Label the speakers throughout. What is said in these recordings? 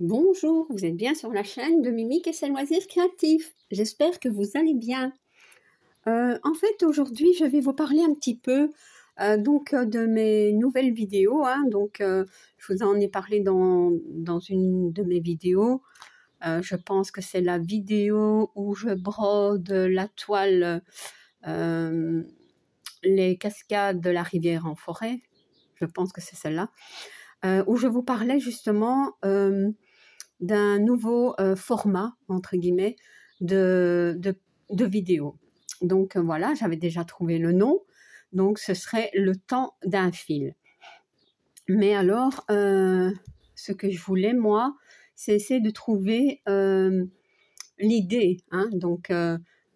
Speaker 1: Bonjour, vous êtes bien sur la chaîne de Mimique et ses loisirs créatifs. J'espère que vous allez bien. En fait, aujourd'hui, je vais vous parler un petit peu de mes nouvelles vidéos. Je vous en ai parlé dans une de mes vidéos. Je pense que c'est la vidéo où je brode la toile, les cascades de la rivière en forêt. Je pense que c'est celle-là. Où je vous parlais justement d'un nouveau format, entre guillemets, de vidéo. Donc voilà, j'avais déjà trouvé le nom. Donc ce serait le temps d'un fil. Mais alors, ce que je voulais, moi, c'est essayer de trouver l'idée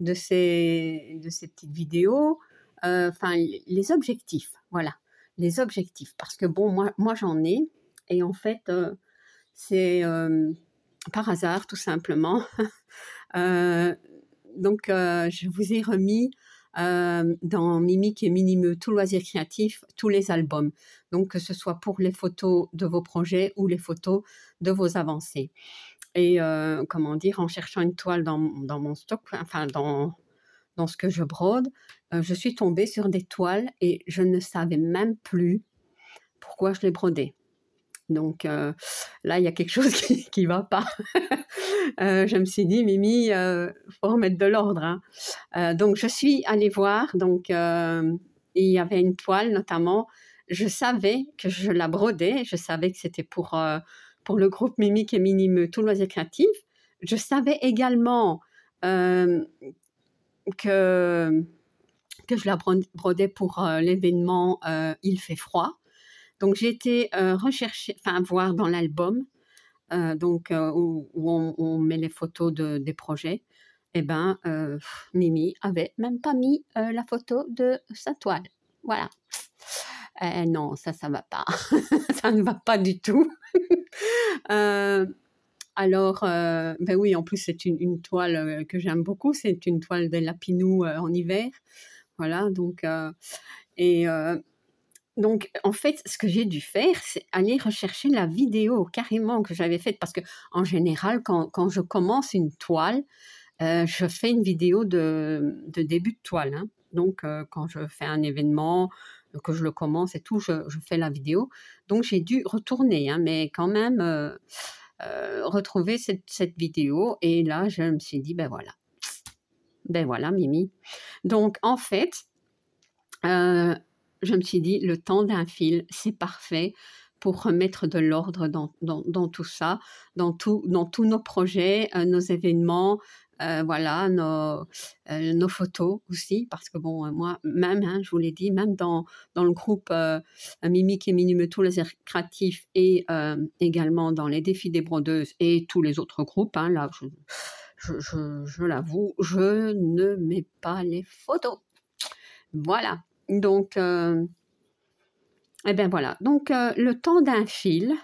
Speaker 1: de ces petites vidéos, enfin les objectifs, voilà, les objectifs. Parce que bon, moi j'en ai, et en fait, c'est par hasard, tout simplement. Euh, je vous ai remis dans Mimique et Minimeux, tout loisir créatif, tous les albums. Donc, que ce soit pour les photos de vos projets ou les photos de vos avancées. Et comment dire, en cherchant une toile dans mon stock, enfin dans ce que je brode, je suis tombée sur des toiles et je ne savais même plus pourquoi je les brodais. Donc là, il y a quelque chose qui va pas. Je me suis dit, Mimi, faut remettre de l'ordre, hein. Donc je suis allée voir. Il y avait une toile notamment. Je savais que je la brodais. Je savais que c'était pour le groupe Mimique et Minimeux, tout loisir créatif. Je savais également que je la brodais pour l'événement Il fait froid. Donc j'ai été voir dans l'album, où on met les photos des projets. Et ben, Mimi avait même pas mis la photo de sa toile. Voilà. Non, ça va pas. Ça ne va pas du tout. Ben oui, en plus, c'est une toile que j'aime beaucoup. C'est une toile de Lapinou en hiver. Voilà, donc, en fait, ce que j'ai dû faire, c'est aller rechercher la vidéo carrément que j'avais faite. Parce que, en général, quand je commence une toile, je fais une vidéo de début de toile, hein. Donc, quand je fais un événement, que je le commence et tout, je fais la vidéo. Donc, j'ai dû retourner, hein, mais quand même retrouver cette vidéo. Et là, je me suis dit, ben voilà, Mimi. Donc, en fait, je me suis dit, le temps d'un fil, c'est parfait pour remettre de l'ordre dans tout ça, dans tous nos projets, nos événements, voilà, nos photos aussi, parce que bon, moi, même, hein, je vous l'ai dit, même dans le groupe Mimique et Minimeux, tous les airs créatifs, et également dans les défis des brodeuses et tous les autres groupes, hein, là, je l'avoue, je ne mets pas les photos. Voilà. Donc, voilà. Donc, le temps d'un fil,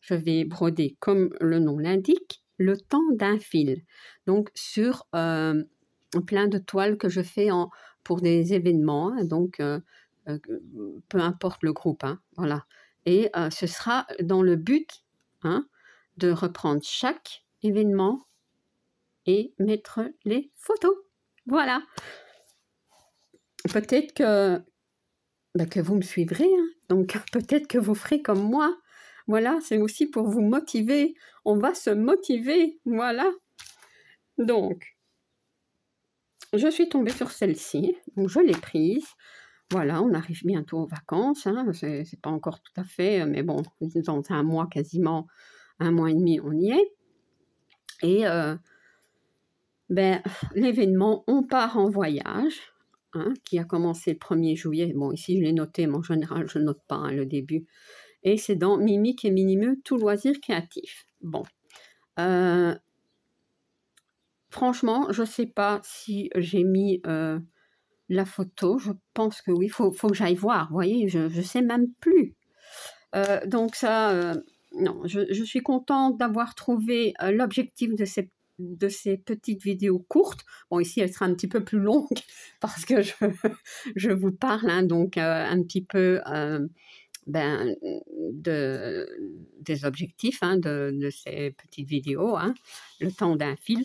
Speaker 1: je vais broder comme le nom l'indique, le temps d'un fil. Donc, sur plein de toiles que je fais pour des événements. Hein, donc, peu importe le groupe. Hein, voilà. Et ce sera dans le but, hein, de reprendre chaque événement et mettre les photos. Voilà. Peut-être que vous me suivrez, hein. Donc peut-être que vous ferez comme moi. Voilà, c'est aussi pour vous motiver. On va se motiver, voilà. Donc, je suis tombée sur celle-ci, donc je l'ai prise. Voilà, on arrive bientôt aux vacances, hein. C'est pas encore tout à fait, mais bon, dans un mois quasiment, un mois et demi, on y est. Et l'événement, on part en voyage. Hein, qui a commencé le 1er juillet. Bon, ici, je l'ai noté, mais en général, je ne note pas, hein, le début. Et c'est dans Mimique et Minimeux, tout loisir créatif. Bon. Franchement, je ne sais pas si j'ai mis la photo. Je pense que oui. Faut que j'aille voir. Vous voyez, je ne sais même plus. Donc ça, non, je suis contente d'avoir trouvé l'objectif de ces petites vidéos courtes. Bon, ici, elle sera un petit peu plus longue parce que je vous parle, hein, donc un petit peu ben, des objectifs hein, de ces petites vidéos, hein, le temps d'un fil.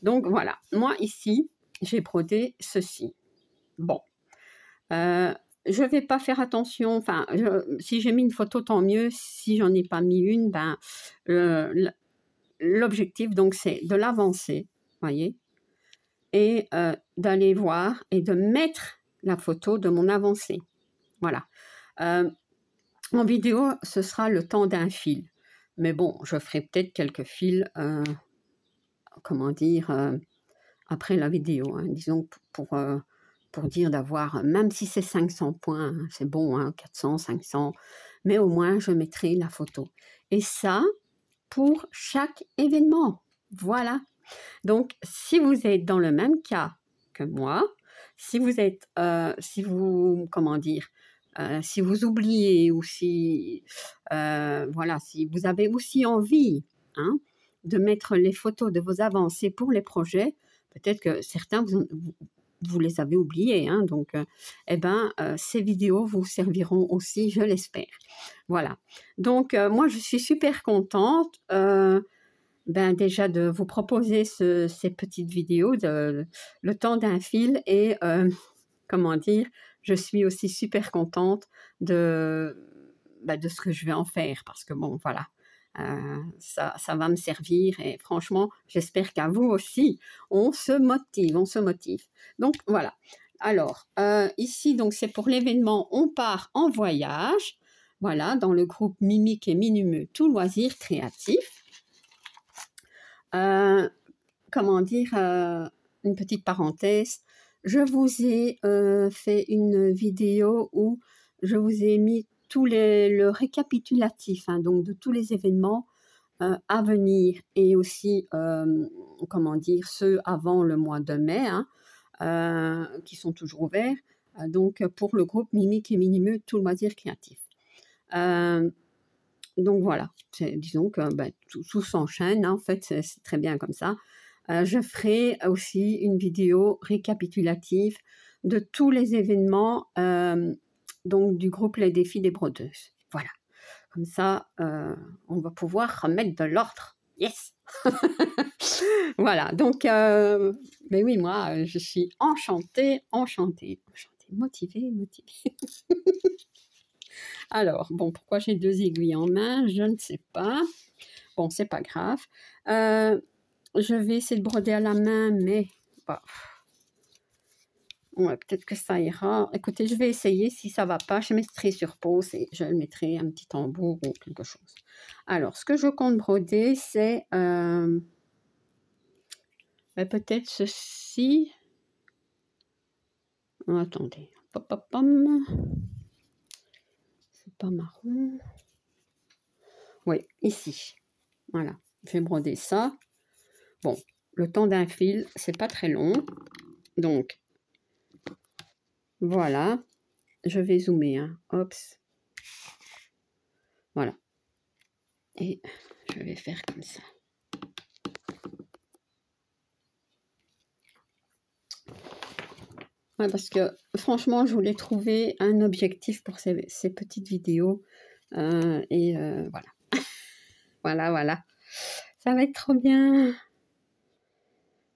Speaker 1: Donc voilà, moi ici, j'ai brodé ceci. Bon, je ne vais pas faire attention, enfin, si j'ai mis une photo, tant mieux. Si j'en ai pas mis une, ben, l'objectif, donc, c'est de l'avancer, voyez, et d'aller voir et de mettre la photo de mon avancée. Voilà. En vidéo, ce sera le temps d'un fil. Mais bon, je ferai peut-être quelques fils, comment dire, après la vidéo, hein, disons, pour dire d'avoir, même si c'est 500 points, hein, c'est bon, hein, 400, 500, mais au moins je mettrai la photo. Et ça, pour chaque événement. Voilà. Donc, si vous êtes dans le même cas que moi, si vous êtes, comment dire, si vous oubliez ou si, voilà, si vous avez aussi envie hein, de mettre les photos de vos avancées pour les projets, peut-être que certains, vous les avez oubliés, hein, donc, eh ben, ces vidéos vous serviront aussi, je l'espère. Voilà. Donc, moi, je suis super contente. Ben déjà de vous proposer ces petites vidéos de le temps d'un fil et comment dire, je suis aussi super contente de ce que je vais en faire parce que bon voilà, ça va me servir et franchement j'espère qu'à vous aussi on se motive. Donc voilà. Alors ici donc c'est pour l'événement On part en voyage, voilà, dans le groupe Mimique et Minumeux tout loisir créatif. Comment dire, une petite parenthèse, je vous ai fait une vidéo où je vous ai mis le récapitulatif, hein, donc de tous les événements à venir et aussi, comment dire, ceux avant le mois de mai, hein, qui sont toujours ouverts, donc pour le groupe Mimique et Minimeux, tout loisir créatif. Donc voilà, disons que ben, tout s'enchaîne, hein, en fait, c'est très bien comme ça. Je ferai aussi une vidéo récapitulative de tous les événements donc du groupe Les Défis des Brodeuses. Voilà, comme ça, on va pouvoir remettre de l'ordre. Yes. Voilà, donc, mais oui, moi, je suis enchantée, motivée. Alors, bon, pourquoi j'ai 2 aiguilles en main? Je ne sais pas. Bon, c'est pas grave. Je vais essayer de broder à la main, mais bah, ouais, peut-être que ça ira. Écoutez, je vais essayer. Si ça va pas, je mettrai sur pause et je mettrai un petit tambour ou quelque chose. Alors, ce que je compte broder, c'est peut-être ceci. Oh, attendez. C'est pas marron. Oui, ici. Voilà, je vais broder ça. Bon, le temps d'un fil, c'est pas très long. Donc, voilà. Je vais zoomer, hein. Hops. Voilà. Et je vais faire comme ça. Ouais, parce que franchement, je voulais trouver un objectif pour ces petites vidéos. Et voilà. Voilà. Ça va être trop bien.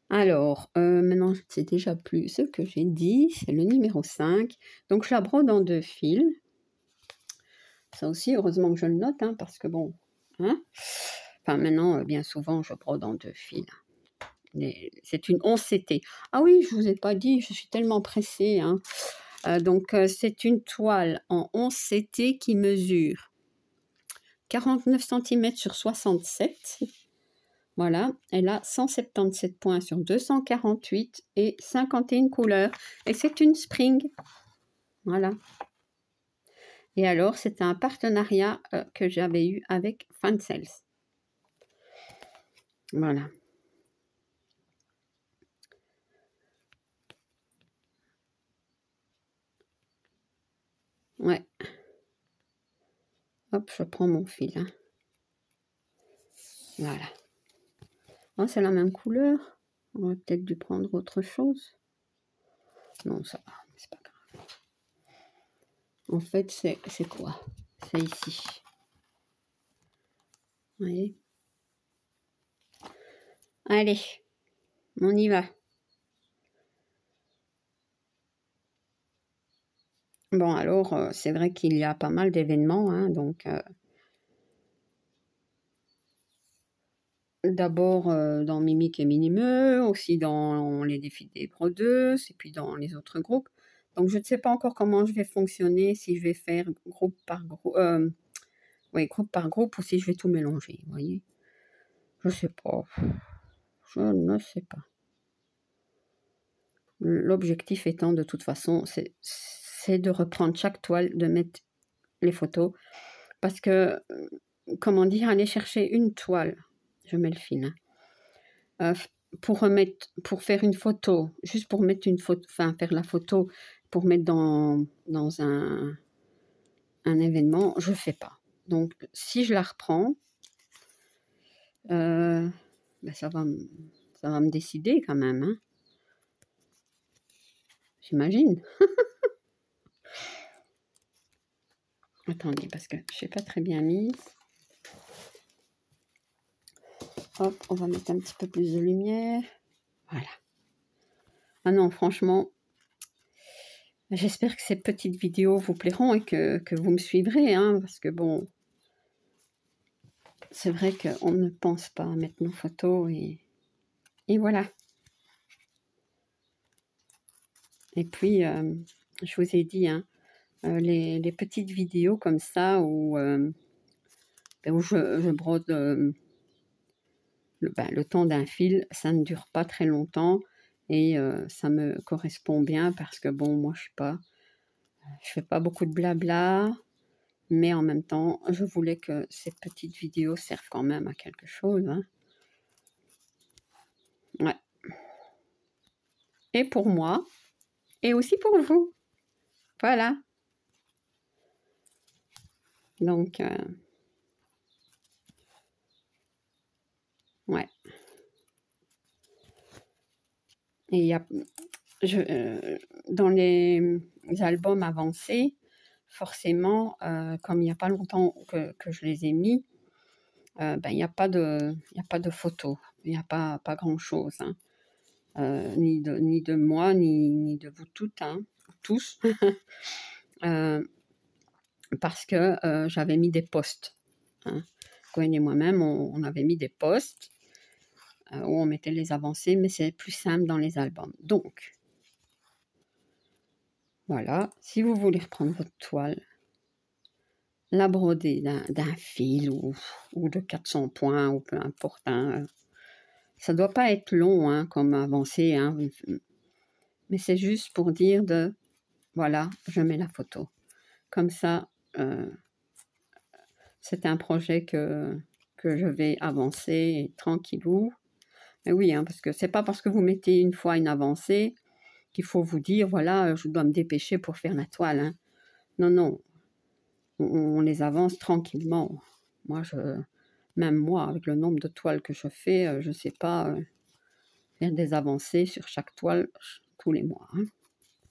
Speaker 1: Alors, maintenant, c'est déjà plus ce que j'ai dit. C'est le numéro 5. Donc, je la brode en 2 fils. Ça aussi, heureusement que je le note, hein, parce que bon... Hein, enfin, maintenant, bien souvent, je brode en 2 fils. C'est une 11 CT. Ah oui, je ne vous ai pas dit, je suis tellement pressée. Hein. Donc, c'est une toile en 11 CT qui mesure 49 cm sur 67. Voilà, elle a 177 points sur 248 et 51 couleurs. Et c'est une spring. Voilà. Et alors, c'est un partenariat que j'avais eu avec Fansels. Voilà. Ouais. Hop, je prends mon fil. Hein. Voilà. Oh, c'est la même couleur. On aurait peut-être dû prendre autre chose. Non, ça va, c'est pas grave. En fait, c'est quoi? c'est ici. Vous voyez? Allez, on y va. Bon, alors, c'est vrai qu'il y a pas mal d'événements, hein, donc d'abord dans Mimic et Minimeux, aussi dans les défis des brodeuses, et puis dans les autres groupes. Donc, je ne sais pas encore comment je vais fonctionner, si je vais faire groupe par groupe, oui, groupe par groupe, ou si je vais tout mélanger, vous voyez. Je sais pas. Je ne sais pas. L'objectif étant, de toute façon, c'est de reprendre chaque toile, de mettre les photos. Parce que, comment dire, aller chercher une toile, je mets le fil, hein, pour faire une photo, juste pour mettre une photo, enfin, faire la photo, pour mettre dans un événement, je ne fais pas. Donc, si je la reprends, ben ça va me décider quand même, hein. J'imagine. Attendez, parce que je n'ai pas très bien mise. Hop, on va mettre un petit peu plus de lumière. Voilà. Ah non, franchement, j'espère que ces petites vidéos vous plairont et que vous me suivrez, hein, parce que bon, c'est vrai qu'on ne pense pas à mettre nos photos et voilà. Et puis, je vous ai dit, hein, les petites vidéos comme ça où je brode le temps d'un fil, ça ne dure pas très longtemps et ça me correspond bien parce que bon, moi je fais pas beaucoup de blabla, mais en même temps, je voulais que ces petites vidéos servent quand même à quelque chose, hein. Ouais. Et pour moi, et aussi pour vous. Voilà. Donc, ouais. Et il y a, dans les albums avancés, forcément, comme il n'y a pas longtemps que je les ai mis, ben, il n'y a pas de photos, il n'y a pas grand-chose, hein. Ni de moi, ni de vous toutes, hein, tous, parce que j'avais mis des posts, hein. Gwen et moi-même, on avait mis des posts où on mettait les avancées, mais c'est plus simple dans les albums. Donc, voilà, si vous voulez reprendre votre toile, la broder d'un fil ou de 400 points, ou peu importe, hein, ça ne doit pas être long, hein, comme avancé, hein, mais c'est juste pour dire voilà, je mets la photo. Comme ça, c'est un projet que je vais avancer tranquillou. Mais oui, hein, parce que c'est pas parce que vous mettez une fois une avancée qu'il faut vous dire, voilà, je dois me dépêcher pour faire la toile, hein. Non, non, on les avance tranquillement. Moi, même moi, avec le nombre de toiles que je fais, je ne sais pas faire des avancées sur chaque toile tous les mois, hein.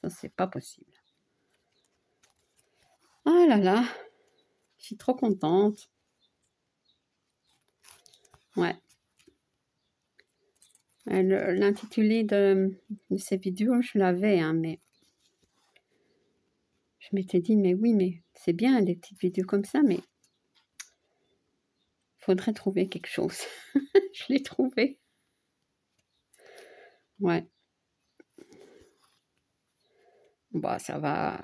Speaker 1: Ça, c'est pas possible. Ah là là, je suis trop contente. Ouais. L'intitulé de ces vidéos, je l'avais, hein, mais je m'étais dit, mais oui, mais c'est bien des petites vidéos comme ça, mais il faudrait trouver quelque chose. Je l'ai trouvé. Ouais. Bah, ça va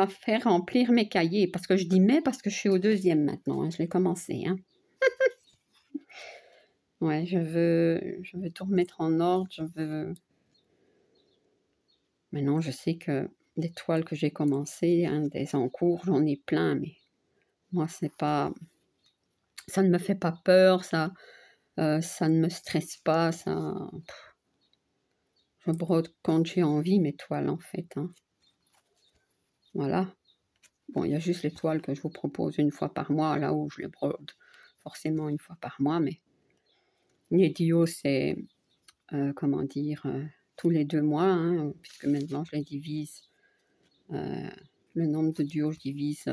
Speaker 1: faire remplir mes cahiers. Parce que je dis mais parce que je suis au 2e maintenant, hein, je l'ai commencé, hein. Ouais, je veux tout remettre en ordre, Maintenant, je sais que des toiles que j'ai commencées, hein, des en cours, j'en ai plein, mais moi, ça ne me fait pas peur, ça ne me stresse pas, je brode quand j'ai envie mes toiles, en fait, hein. Voilà. Bon, il y a juste les toiles que je vous propose une fois par mois, là où je les brode forcément une fois par mois, mais les dios, c'est, comment dire, tous les 2 mois, hein, puisque maintenant je les divise le nombre de duos, je divise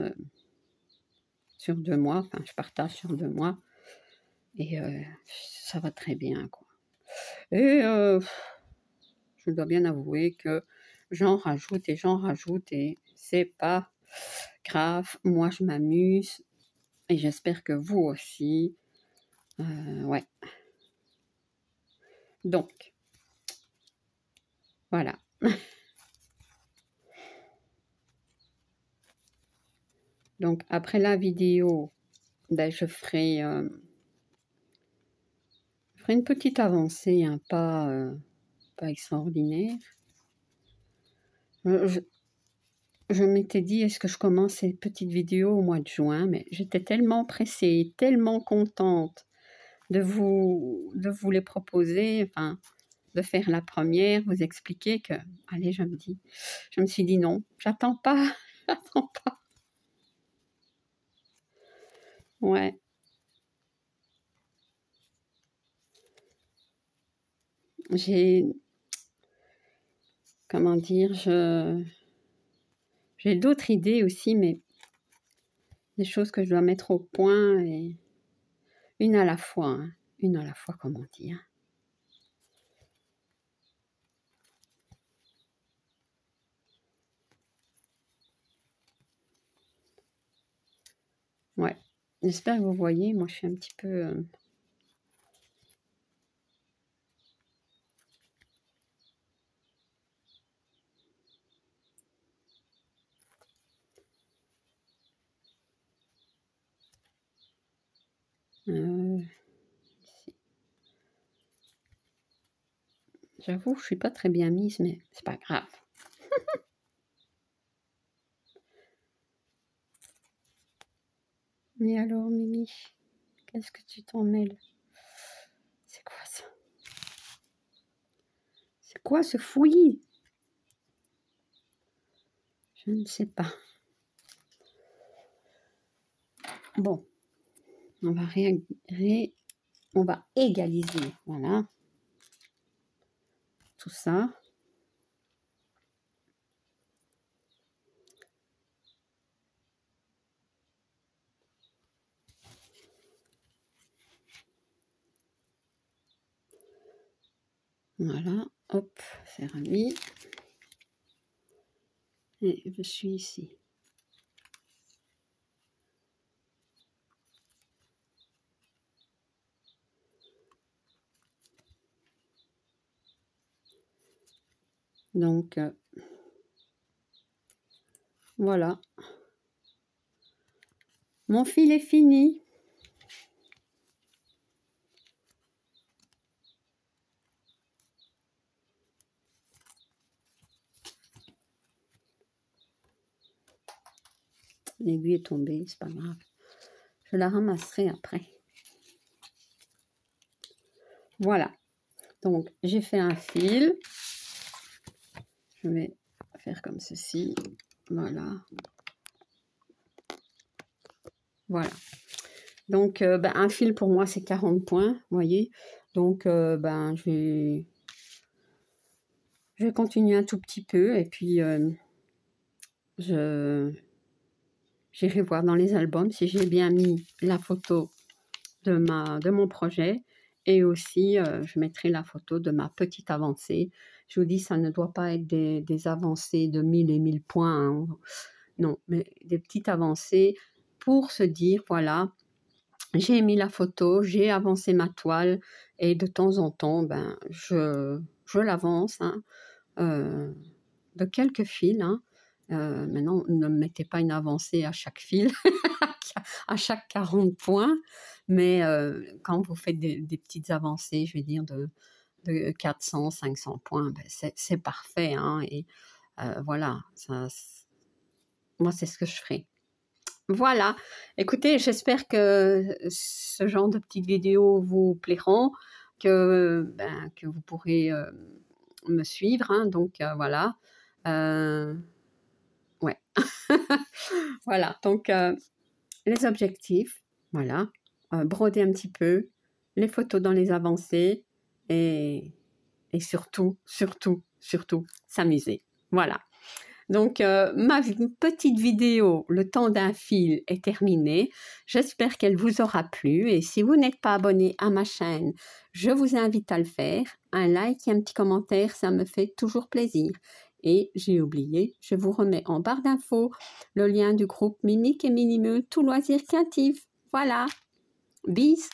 Speaker 1: sur 2 mois, enfin je partage sur 2 mois, et ça va très bien, quoi. Et je dois bien avouer que j'en rajoute et c'est pas grave. Moi, je m'amuse et j'espère que vous aussi. Ouais. Donc, voilà. Donc, après la vidéo, ben, je ferai une petite avancée, hein, pas extraordinaire. Je m'étais dit, est-ce que je commence ces petites vidéos au mois de juin, mais j'étais tellement pressée, tellement contente de vous les proposer, enfin, de faire la première, vous expliquer que, allez, je me suis dit non, j'attends pas, j'attends pas. Ouais. J'ai, comment dire, j'ai d'autres idées aussi, mais des choses que je dois mettre au point, et une à la fois, hein, une à la fois, comme on dit, hein. Ouais, j'espère que vous voyez, moi je suis un petit peu... ici. J'avoue, je suis pas très bien mise, mais c'est pas grave. Mais alors, Mimi, qu'est-ce que tu t'en mêles? C'est quoi ça? C'est quoi ce fouillis? Je ne sais pas. Bon, on va on va égaliser, voilà, tout ça. Voilà, hop, c'est remis. Et je suis ici. Donc, voilà. Mon fil est fini. L'aiguille est tombée, c'est pas grave. Je la ramasserai après. Voilà. Donc, j'ai fait un fil. Je vais faire comme ceci. Voilà. Voilà. Donc, ben, un fil pour moi, c'est 40 points, vous voyez. Donc, ben, je vais continuer un tout petit peu et puis j'irai voir dans les albums si j'ai bien mis la photo de mon projet, et aussi je mettrai la photo de ma petite avancée. Je vous dis, ça ne doit pas être des avancées de 1000 et 1000 points, hein. Non, mais des petites avancées pour se dire, voilà, j'ai mis la photo, j'ai avancé ma toile, et de temps en temps, ben, je l'avance, hein, de quelques fils, hein. Maintenant, ne mettez pas une avancée à chaque fil, à chaque 40 points, mais quand vous faites des petites avancées, je vais dire de 400, 500 points, ben c'est parfait, hein, et voilà, moi c'est ce que je ferai. Voilà, écoutez, j'espère que ce genre de petites vidéos vous plairont, que vous pourrez me suivre, hein, donc voilà. Ouais. Voilà, donc les objectifs, voilà, broder un petit peu, les photos dans les avancées, et surtout, surtout, surtout s'amuser. Voilà. Donc, ma petite vidéo, le temps d'un fil, est terminée. J'espère qu'elle vous aura plu. Et si vous n'êtes pas abonné à ma chaîne, je vous invite à le faire. Un like et un petit commentaire, ça me fait toujours plaisir. Et j'ai oublié, je vous remets en barre d'infos le lien du groupe Mimique et Minimeux Tout Loisir Créatif. Voilà, bis!